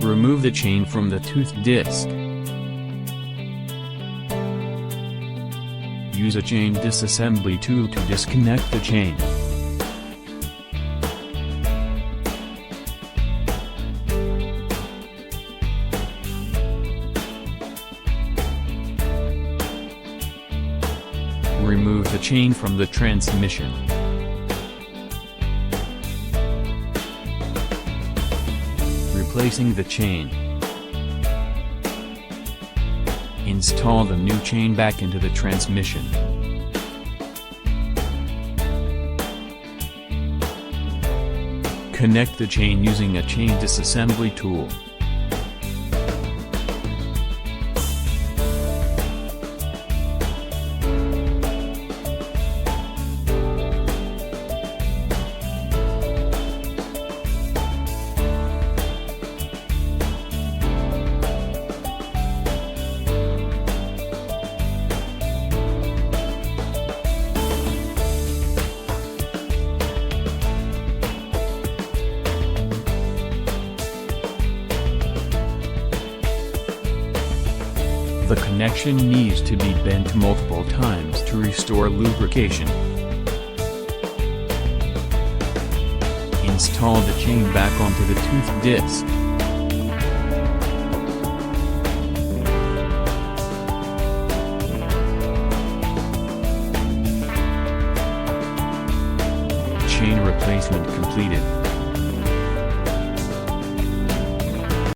Remove the chain from the tooth disc. Use a chain disassembly tool to disconnect the chain. Remove the chain from the transmission. Replacing the chain. Install the new chain back into the transmission. Connect the chain using a chain disassembly tool. The connection needs to be bent multiple times to restore lubrication. Install the chain back onto the tooth disc. Chain replacement completed.